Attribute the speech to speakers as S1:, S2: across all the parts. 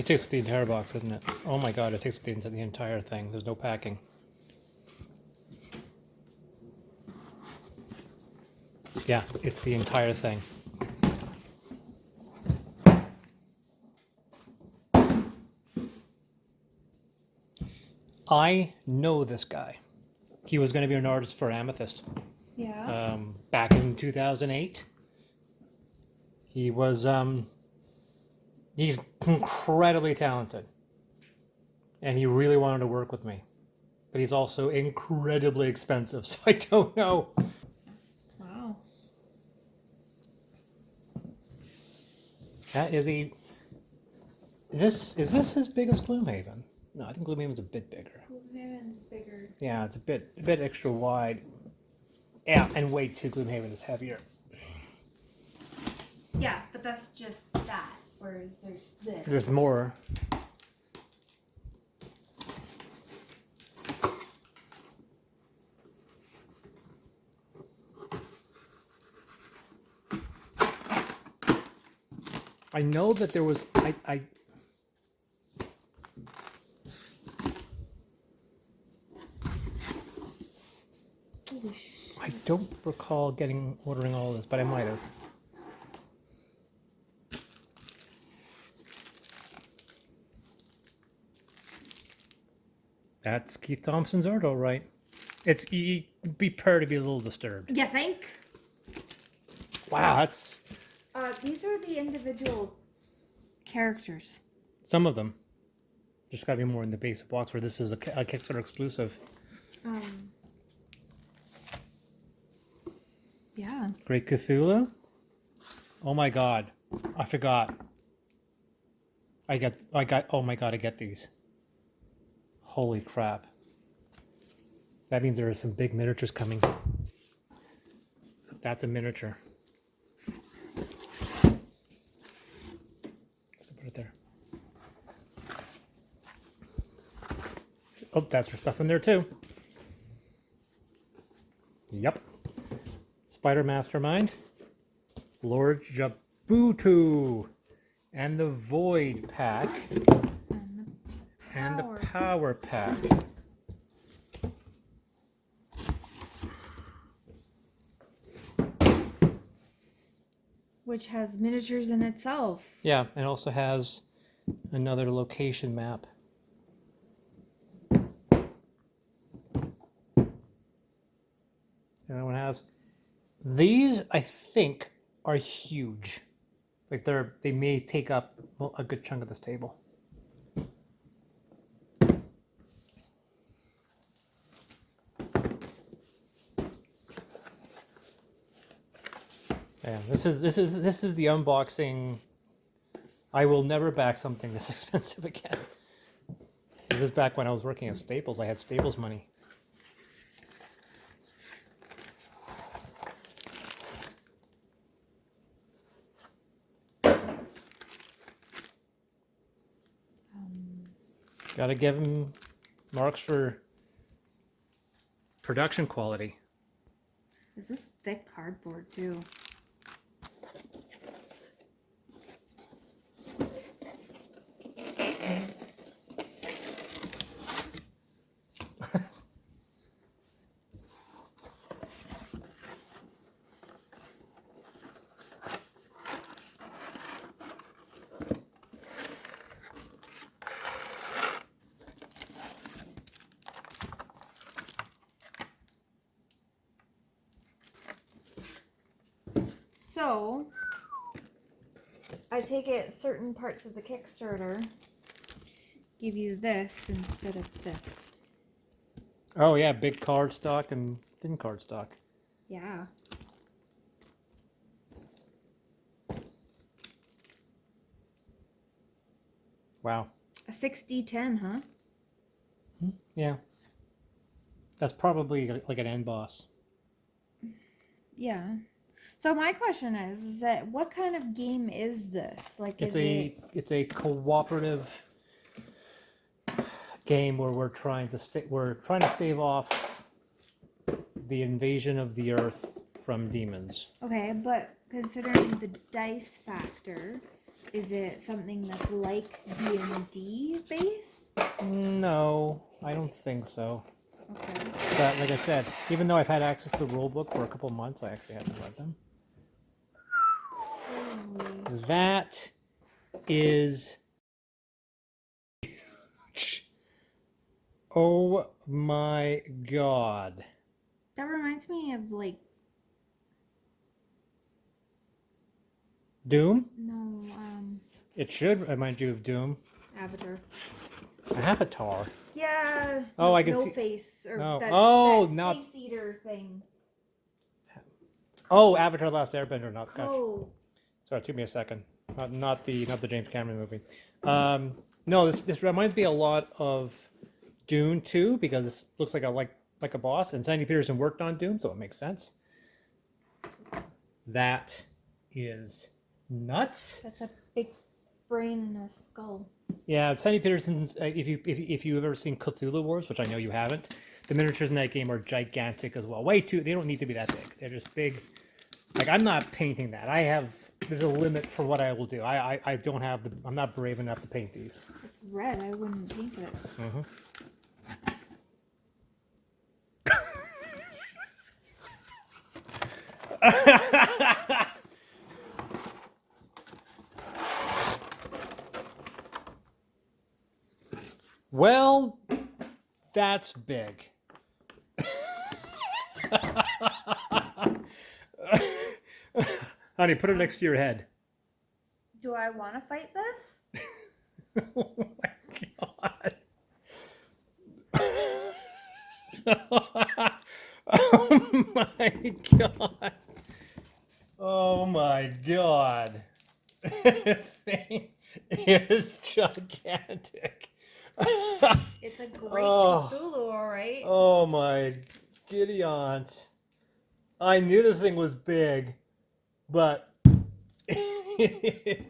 S1: It takes up the entire box, doesn't it? Oh my god, it takes up the entire thing. There's no packing. Yeah, it's the entire thing. I know this guy. He was going to be an artist for Amethyst.
S2: Yeah.
S1: Back in 2008. He was, he's incredibly talented. And he really wanted to work with me. But he's also incredibly expensive, so I don't know.
S2: Wow.
S1: That is a... Is this as big as Gloomhaven? No, I think Gloomhaven's a bit bigger.
S2: Gloomhaven's bigger.
S1: Yeah, it's a bit extra wide. Yeah, and weight too. Gloomhaven is heavier.
S2: Yeah, but that's just that. Whereas there's this.
S1: There's more. I know that there was I don't recall ordering all this, but I might have. That's Keith Thompson's art, all right. It's you'd be prepared to be a little disturbed.
S2: You think?
S1: Wow, that's
S2: These are the individual characters.
S1: some of them. Just got to be more in the basic box where this is a Kickstarter exclusive.
S2: Yeah.
S1: Great Cthulhu. Oh my god, I forgot. I got. Oh my god, I get these. Holy crap. That means there are some big miniatures coming. That's a miniature. Let's go put it there. Oh, that's her stuff in there too. Yep. Spider Mastermind. Lord Jabutu. And the Void Pack. And the Power Pack.
S2: Which has miniatures in itself.
S1: Yeah, and also has another location map. And that one has these. I think are huge. Like they may take up a good chunk of this table. Yeah, this is the unboxing. I will never back something this expensive again. This is back when I was working at Staples. I had Staples money. Gotta give him marks for production quality.
S2: Is this thick cardboard too? So, I take it certain parts of the Kickstarter give you this instead of this.
S1: Oh yeah, big card stock and thin card stock.
S2: Yeah.
S1: Wow.
S2: A 6D10, huh?
S1: Yeah. That's probably like an end boss.
S2: Yeah. So my question is that what kind of game is this? Like,
S1: It's a cooperative game where we're trying to stave off the invasion of the Earth from demons.
S2: Okay, but considering the dice factor, Is it something that's like D&D based?
S1: No, I don't think so.
S2: Okay.
S1: But like I said, even though I've had access to the rulebook for a couple of months, I actually haven't read them.
S2: Holy.
S1: That is... Oh my god.
S2: That reminds me of like
S1: Doom?
S2: no
S1: It should remind you of Doom.
S2: Avatar.
S1: Avatar.
S2: Yeah.
S1: Oh,
S2: no,
S1: I can
S2: no
S1: see.
S2: face or
S1: No.
S2: that,
S1: Oh,
S2: that
S1: not.
S2: face eater thing.
S1: Oh, Avatar: The Last Airbender. Not. Gotcha.
S2: Oh.
S1: Sorry, it took me a second. Not the James Cameron movie. No, this reminds me a lot of Dune 2 because it looks like a boss, and Sandy Peterson worked on Doom, so it makes sense. That is nuts.
S2: That's a big brain and a skull.
S1: Yeah, Sandy Peterson's. If you've ever seen Cthulhu Wars, which I know you haven't, the miniatures in that game are gigantic as well. Way too. They don't need to be that big. They're just big. Like I'm not painting that. There's a limit for what I will do. I don't have the. I'm not brave enough to paint these.
S2: It's red. I wouldn't paint it.
S1: Well, that's big. Honey, put it next to your head.
S2: Do I want to fight this?
S1: Oh my god. Oh my god. Oh my god. This thing is gigantic.
S2: It's a great
S1: Oh.
S2: Cthulhu, all right.
S1: Oh my giddy aunt. I knew this thing was big, but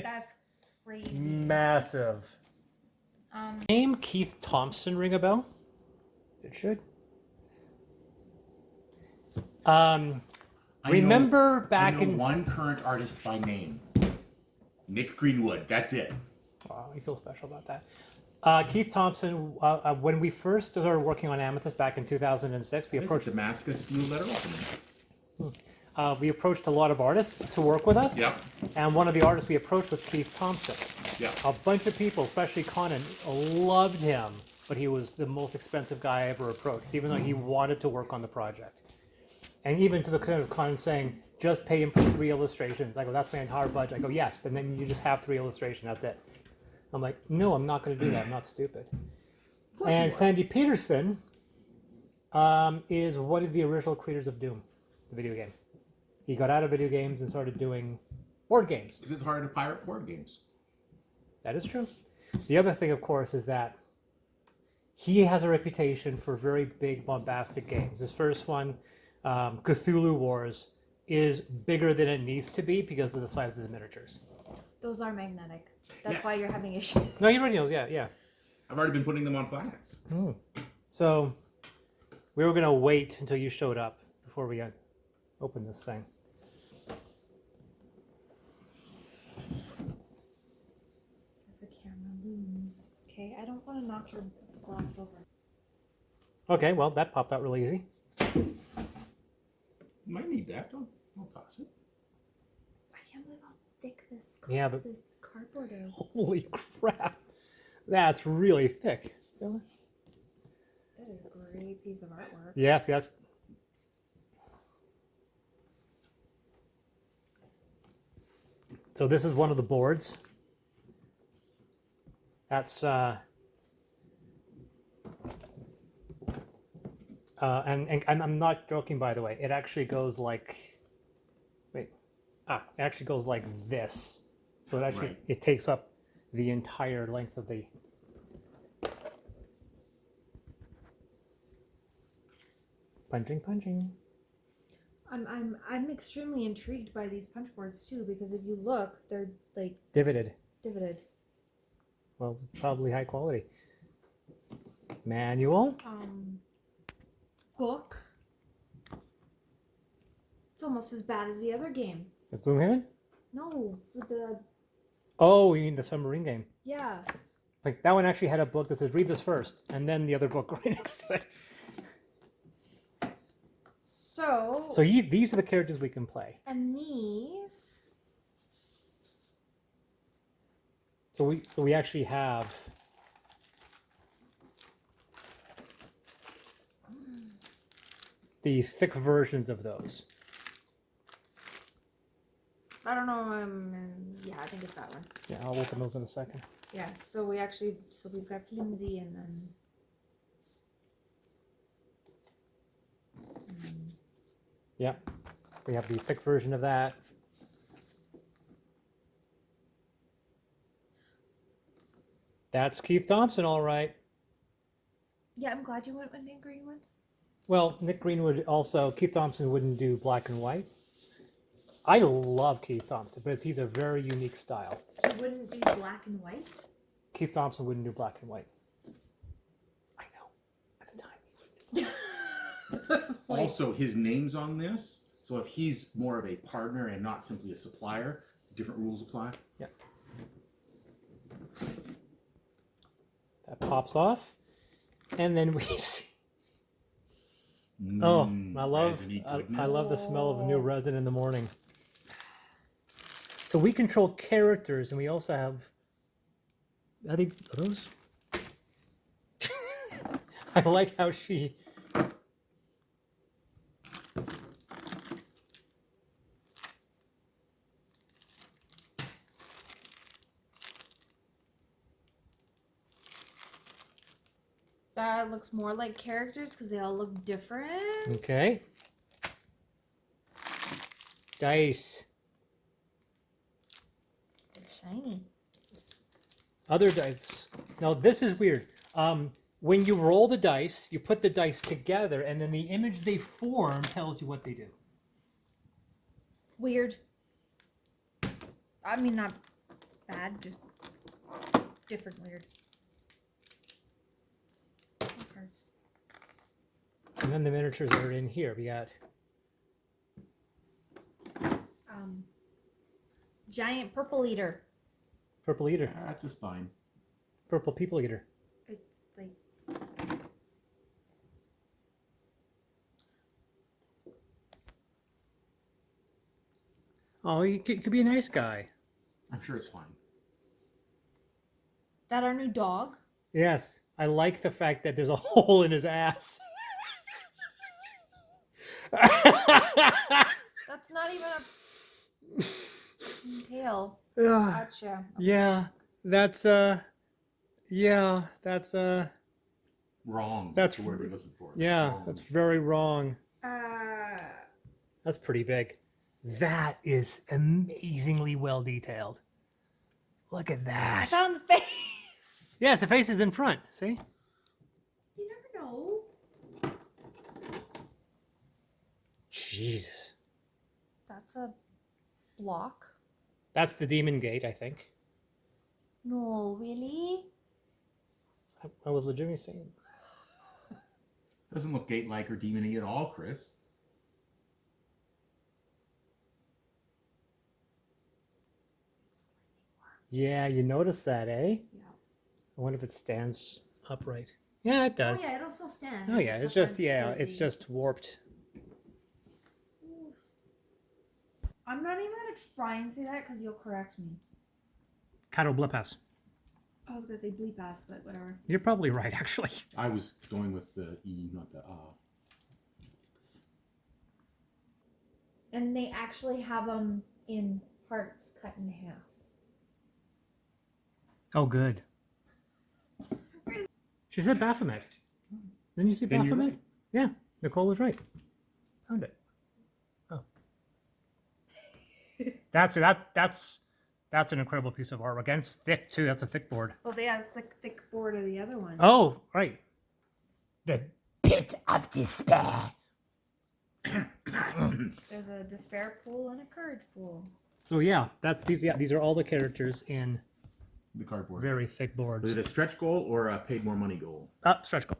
S2: That's crazy.
S1: massive. Name Keith Thompson ring a bell? It should. Remember back in
S3: one current artist by name, Nick Greenwood. That's it.
S1: Oh, I feel special about that. Keith Thompson, when we first started working on Amethyst back in 2006, we approached
S3: Damascus Blue Letter Opening.
S1: we approached a lot of artists to work with us.
S3: Yep.
S1: And one of the artists we approached was Keith Thompson.
S3: Yep.
S1: A bunch of people, especially Conan, loved him, but he was the most expensive guy I ever approached, even though he wanted to work on the project. And even to the kind of Conan saying, just pay him for 3 illustrations. I go, that's my entire budget. I go, yes, and then you just have 3 illustrations, that's it. I'm like, no, I'm not going to do that. I'm not stupid. And Sandy Peterson is one of the original creators of Doom, the video game. He got out of video games and started doing board games.
S3: Because it's hard to pirate board games.
S1: That is true. The other thing, of course, is that he has a reputation for very big, bombastic games. His first one, Cthulhu Wars, is bigger than it needs to be because of the size of the miniatures.
S2: Those are magnetic. That's
S3: Yes.
S2: why you're having issues.
S1: No, he already knows. Yeah.
S3: I've already been putting them on flat hats.
S1: So we were going to wait until you showed up before we open this thing.
S2: As the camera looms. Okay, I don't want to knock your glass over.
S1: Okay, well, that popped out really easy.
S3: You might need that. Don't toss it.
S2: I can't believe how thick this this cardboard is.
S1: Holy crap. That's really thick.
S2: That is a great piece of artwork.
S1: Yes. So this is one of the boards. That's and I'm not joking, by the way. It actually goes like it actually goes like this. So it actually it takes up the entire length of the punching.
S2: I'm extremely intrigued by these punch boards too, because if you look, they're like
S1: divoted. Well, it's probably high quality. Manual.
S2: Book. It's almost as bad as the other game.
S1: Is Gloomhaven?
S2: No, with the
S1: Oh, you mean the submarine game?
S2: Yeah.
S1: Like that one actually had a book that says read this first, and then the other book right next to it.
S2: So
S1: These are the characters we can play.
S2: and these.
S1: So we actually have the thick versions of those.
S2: I don't know. Yeah, I think it's that one.
S1: Yeah, I'll open those in a second.
S2: Yeah. So we've got flimsy and then.
S1: Yeah, we have the thick version of that. That's Keith Thompson, all right.
S2: Yeah, I'm glad you went with Nick Greenwood.
S1: Well, Nick Greenwood also, Keith Thompson wouldn't do black and white. I love Keith Thompson, but he's a very unique style.
S2: He wouldn't do black and white.
S1: Keith Thompson wouldn't do black and white. I know. At the time, he wouldn't.
S3: Also, his name's on this, so if he's more of a partner and not simply a supplier, different rules apply.
S1: Yeah. That pops off, and then we see. Oh, I love the smell of new resin in the morning. So we control characters, and we also have. I think are those. I like how she.
S2: That looks more like characters because they all look different.
S1: Okay. Dice.
S2: They're shiny.
S1: Other dice. Now this is weird. When you roll the dice, you put the dice together, and then the image they form tells you what they do.
S2: Weird. I mean, not bad, just different weird. Cards.
S1: And then the miniatures that are in here. We got
S2: Giant purple eater.
S1: purple eater,
S3: That's a spine.
S1: purple people eater.
S2: It's like
S1: Oh, he could be a nice guy.
S3: I'm sure it's fine.
S2: that our new dog.
S1: Yes, I like the fact that there's a hole in his ass.
S2: That's not even a tail.
S1: Yeah,
S2: Gotcha.
S1: that's
S3: Wrong.
S1: That's-
S3: the word we're looking for.
S1: yeah,
S3: Wrong.
S1: that's very wrong.
S2: Uh,
S1: That's pretty big. That is amazingly well detailed. Look at
S2: I
S1: that.
S2: found the face.
S1: Yes, the face is in front. See?
S2: You never know.
S1: Jesus.
S2: That's a block.
S1: That's the demon gate, I think.
S2: No, really?
S1: I was legitimately saying.
S3: Doesn't look gate-like or demon-y at all, Chris.
S1: Yeah, you notice that, eh?
S2: Yeah.
S1: I wonder if it stands upright. Yeah, it does.
S2: Oh yeah, it'll still stand.
S1: Oh yeah, it's just
S2: slightly-
S1: it's just warped.
S2: I'm not even gonna try and say that because you'll correct me.
S1: Catoblipas.
S2: I was gonna say bleep ass, but whatever.
S1: You're probably right, actually.
S3: I was going with the E, not the
S2: And they actually have them in parts cut in half.
S1: Oh, good. She said Baphomet. Didn't you see
S3: Then you're
S1: Baphomet?
S3: right.
S1: Yeah, Nicole was right. Found it. Oh. That's an incredible piece of artwork. And it's thick too. That's a thick board.
S2: Well, they have the thick board of the other one.
S1: Oh, right. The pit of despair.
S2: There's a despair pool and a courage pool.
S1: So yeah, these are all the characters in
S3: the cardboard.
S1: very thick boards.
S3: Was it a stretch goal or a paid more money goal?
S1: Stretch goal.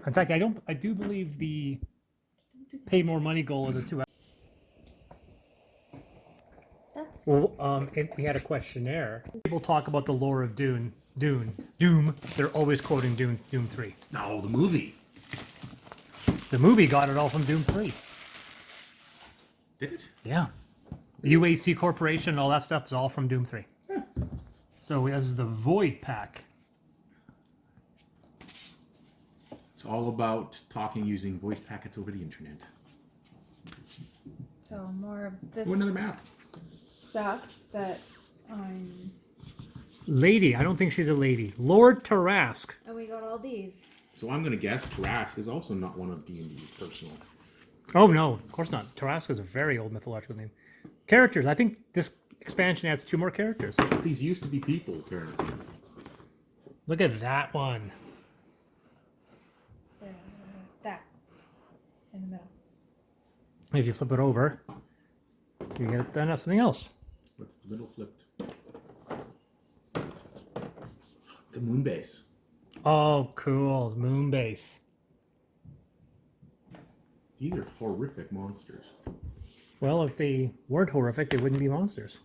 S1: In fact, I do believe the pay more money goal are the two.
S2: That's
S1: Well, we had a questionnaire. People talk about the lore of Doom. They're always quoting Doom 3.
S3: No, the movie.
S1: The movie got it all from Doom 3.
S3: Did it?
S1: Yeah. UAC Corporation, all that stuff is all from Doom 3. So this is the Void Pack.
S3: It's all about talking using voice packets over the internet.
S2: so more of this
S3: Oh, another map.
S2: stuff that I'm.
S1: Lady, I don't think she's a lady. Lord Tarask.
S2: And we got all these.
S3: So I'm going to guess Tarask is also not one of D&D's personal.
S1: Oh no, of course not. Tarask is a very old mythological name. Characters, I think this expansion adds 2 more characters.
S3: These used to be people, apparently.
S1: Look at that one.
S2: That. In the middle.
S1: If you flip it over, you get then something else.
S3: What's the middle flipped? The moon base.
S1: Oh, cool. Moonbase.
S3: These are horrific monsters.
S1: Well, if they weren't horrific, they wouldn't be monsters.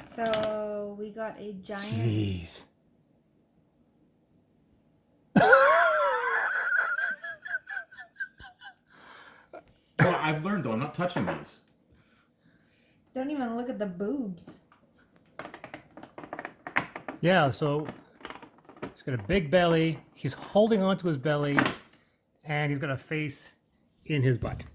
S2: So we got a giant.
S1: Jeez.
S3: Well, I've learned, though, I'm not touching these.
S2: Don't even look at the boobs.
S1: Yeah, so he's got a big belly. He's holding onto his belly, and he's got a face in his butt.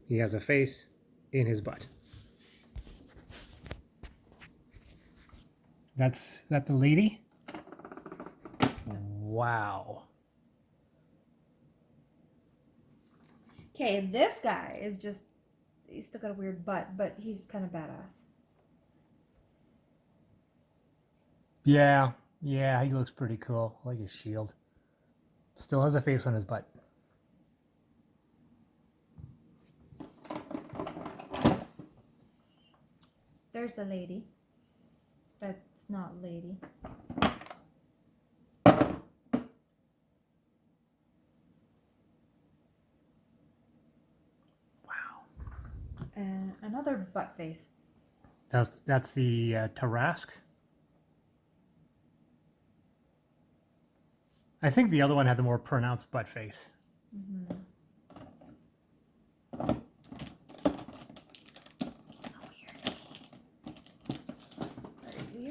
S1: He has a face in his butt. Is that the lady? Wow.
S2: Okay, this guy is just. He's still got a weird butt, but he's kind of badass.
S1: Yeah, he looks pretty cool. I like his shield. Still has a face on his butt.
S2: There's the lady. That's not lady.
S1: Wow.
S2: And another butt face.
S1: That's the Tarask. I think the other one had the more pronounced butt face.
S2: Mm-hmm.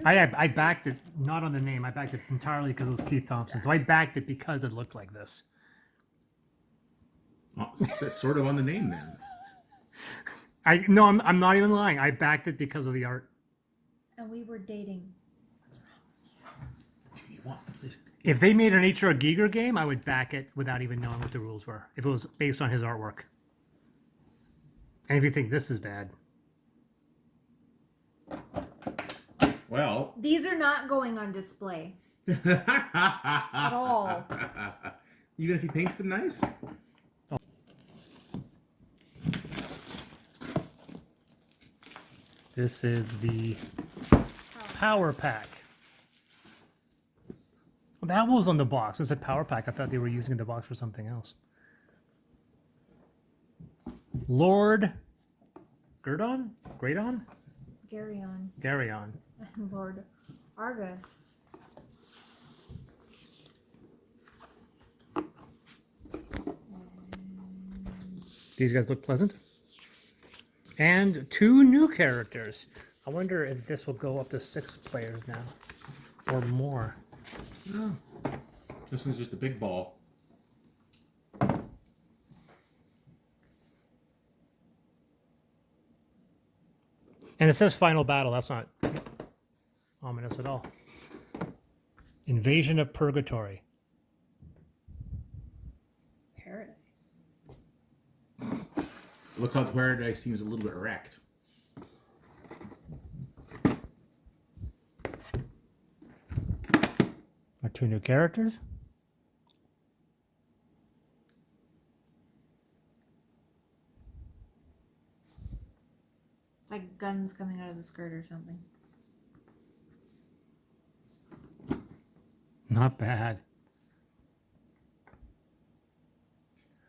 S1: I backed it not on the name. I backed it entirely because it was Keith Thompson. So I backed it because it looked like this.
S3: Oh, that's sort of on the name, then.
S1: No, I'm not even lying. I backed it because of the art.
S2: And we were dating.
S3: Do you want this?
S1: If they made an H.R. Giger game, I would back it without even knowing what the rules were. If it was based on his artwork. And if you think this is bad.
S3: Well.
S2: These are not going on display. At all.
S3: Even if he paints them nice?
S1: This is the Power Pack. Well, that was on the box. It was a Power Pack. I thought they were using the box for something else. Lord Gurdon? Gradon?
S2: Garyon.
S1: Garyon.
S2: And Lord Argus.
S1: These guys look pleasant. And 2 new characters. I wonder if this will go up to 6 players now. Or more.
S3: Oh. This one's just a big ball.
S1: And it says Final Battle. That's not ominous at all. Invasion of Purgatory.
S2: Paradise.
S3: Look how Paradise seems a little bit erect.
S1: Our 2 new characters.
S2: Like guns coming out of the skirt or something.
S1: Not bad.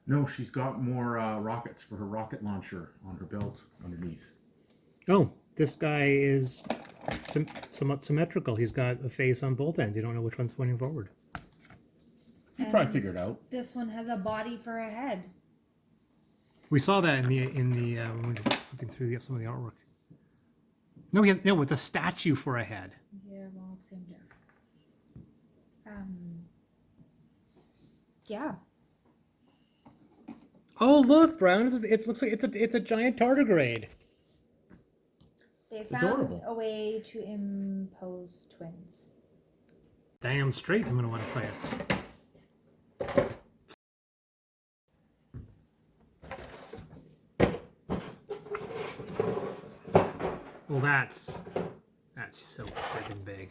S3: No, she's got more rockets for her rocket launcher on her belt underneath.
S1: Oh, this guy is somewhat symmetrical. He's got a face on both ends. You don't know which one's pointing forward.
S3: You probably figured it out.
S2: This one has a body for a head.
S1: We saw that in the when we were looking through some of the artwork. No, he has with a statue for a head.
S2: Yeah, well, it's same diff. Yeah.
S1: Oh, look, Brown! It looks like it's a giant tardigrade.
S2: They found
S3: Adorable.
S2: a way to impose twins.
S1: Damn straight, I'm gonna want to play it. Well, that's so freaking big.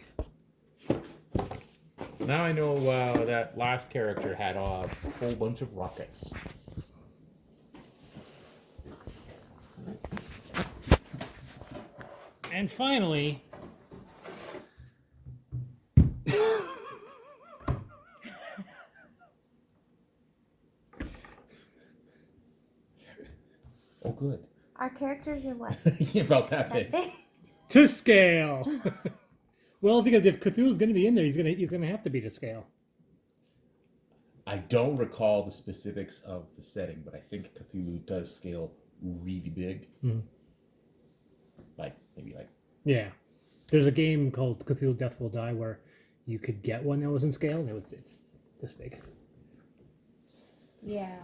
S3: Now I know that last character had a whole bunch of rockets.
S1: And finally,
S3: Oh, good.
S2: Our characters are what?
S3: About that big.
S1: to scale. Well, because if Cthulhu's going to be in there, he's gonna have to be to scale.
S3: I don't recall the specifics of the setting, but I think Cthulhu does scale really big.
S1: Mm-hmm.
S3: Maybe
S1: Yeah, there's a game called Cthulhu: Death Will Die where you could get one that was in scale, and it's this big.
S2: Yeah.